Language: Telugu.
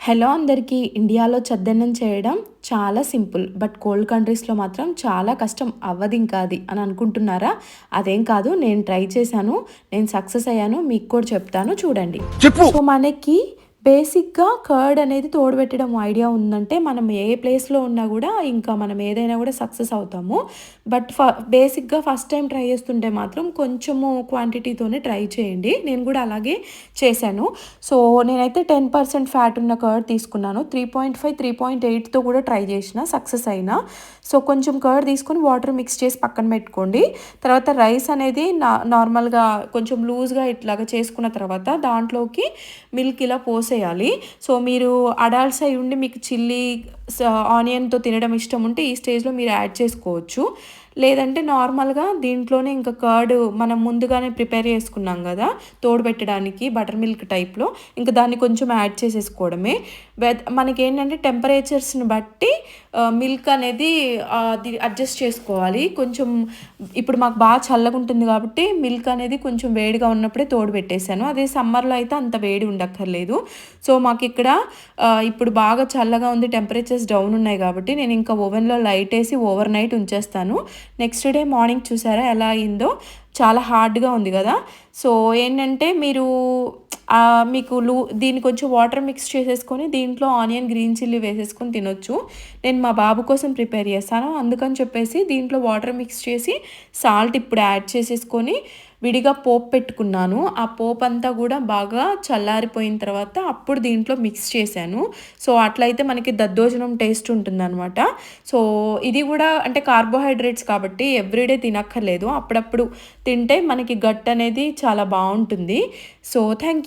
హలో అందరికీ. ఇండియాలో చద్దన్నం చేయడం చాలా సింపుల్. బట్ కోల్డ్ కంట్రీస్‌లో మాత్రం చాలా కష్టం. అవ్వదింకా అది అని అనుకుంటున్నారా? అదేం కాదు. నేను ట్రై చేశాను. నేను సక్సెస్ అయ్యాను. మీకు కూడా చెప్తాను చూడండి. చెప్పు. సో, మనకి బేసిక్‌గా కర్డ్ అనేది తోడుపెట్టడం ఐడియా ఉందంటే, మనం ఏ ప్లేస్‌లో ఉన్నా గూడా ఇంకా మనం ఏదైనా గూడా సక్సెస్ అవుతాము. బట్ బేసిక్‌గా ఫస్ట్ టైమ్ ట్రై చేస్తుంటే మాత్రం కొంచెము క్వాంటిటీతోనే ట్రై చేయండి. నేను గూడా అలాగే చేశాను. సో, నేనైతే 10% ఫ్యాట్ ఉన్న కర్డ్ తీసుకున్నాను. 3.5, 3.8తో కూడా ట్రై చేసిన సక్సెస్ అయినా. సో, కొంచెం కర్డ్ తీసుకొని వాటర్ మిక్స్ చేసి పక్కన పెట్టుకోండి. తర్వాత రైస్ అనేది నార్మల్‌గా కొంచెం లూజ్‌గా ఇట్లాగా చేసుకున్న తర్వాత దాంట్లోకి మిల్క్ ఇలా పోసేయాలి. సో, మీరు అడల్ట్స్ అయ్యి ఉండి మీకు చిల్లీ ఆనియన్‌తో తినడం ఇష్టం ఉంటే ఈ స్టేజ్‌లో మీరు యాడ్ చేసుకోవచ్చు. లేదంటే నార్మల్‌గా దీంట్లోనే ఇంకా కర్డ్ మనం ముందుగానే ప్రిపేర్ చేసుకున్నాం గదా! తోడుబెట్టడానికి బటర్ మిల్క్ టైప్‌లో ఇంక దాన్ని కొంచెం యాడ్ చేసేసుకోవడమే. మనకేంటంటే టెంపరేచర్స్‌ని బట్టి మిల్క్ అనేది అది అడ్జస్ట్ చేసుకోవాలి. కొంచెం ఇప్పుడు మాకు బాగా చల్లగుంటుంది కాబట్టి మిల్క్ అనేది కొంచెం వేడిగా ఉన్నప్పుడే తోడుబెట్టేసాను. అదే సమ్మర్‌లో అయితే అంత వేడి ఉండక్కర్లేదు. సో, మాకిక్కడ ఇప్పుడు బాగా చల్లగా ఉంది. టెంపరేచర్స్ డౌన్ ఉన్నాయి కాబట్టి నేను ఇంకా ఓవెన్‌లో లైటేసి ఓవర్ నైట్ ఉంచేస్తాను. నెక్స్ట్ డే మార్నింగ్ చూసారా ఎలా అయిందో? చాలా హార్డ్‌గా ఉంది గదా! సో, ఏంటంటే మీరు మీకు దీన్ని కొంచెం వాటర్ మిక్స్ చేసేసుకొని దీంట్లో ఆనియన్, గ్రీన్ చిల్లీ వేసేసుకొని తినొచ్చు. నేను మా బాబు కోసం ప్రిపేర్ చేశాను. అందుకని చెప్పేసి దీంట్లో వాటర్ మిక్స్ చేసి సాల్ట్ ఇప్పుడు యాడ్ చేసేసుకొని విడిగా పోపు పెట్టుకున్నాను. ఆ పోపంతా గూడా బాగా చల్లారిపోయిన తర్వాత అప్పుడు దీంట్లో మిక్స్ చేశాను. సో, అట్లయితే మనకి దద్దోజనం టేస్ట్ ఉంటుందనమాట. సో, ఇది గూడా అంటే కార్బోహైడ్రేట్స్ కాబట్టి ఎవ్రీడే తినక్కర్లేదు. అప్పుడప్పుడు తింటే మనకి గట్ అనేది చాలా బావుంటుంది. So, thank you.